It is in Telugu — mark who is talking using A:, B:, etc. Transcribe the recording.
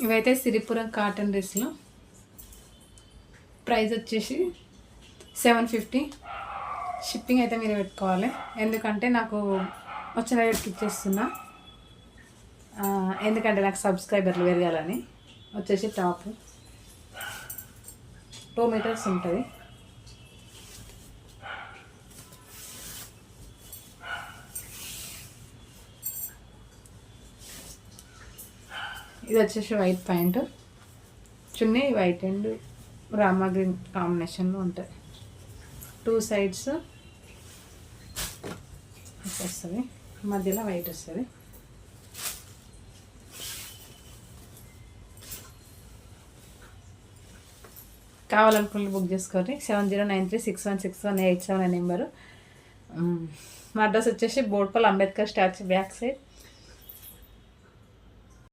A: ఇవైతే సిరిపురం కాటన్ డ్రెస్లు. ప్రైస్ వచ్చేసి 750. షిప్పింగ్ అయితే మీరు పెట్టుకోవాలి, ఎందుకంటే నాకు వచ్చిన రేట్కి ఇచ్చేస్తున్నా. ఎందుకంటే నాకు సబ్స్క్రైబర్లు పెరగాలని. వచ్చేసి టాప్ 2 మీటర్స్ ఉంటుంది. ఇది వచ్చేసి white pant, chunni white and Rama green కాంబినేషన్లో ఉంటుంది. 2 సైడ్స్ వస్తుంది, మధ్యలో వైట్ వస్తుంది. కావాలనుకుని బుక్ చేసుకోండి. 7093616187 నెంబరు. మా అడ్రస్ వచ్చేసి బోర్డ్పల్ అంబేద్కర్ స్టాచ్యూ బ్యాక్ సైడ్,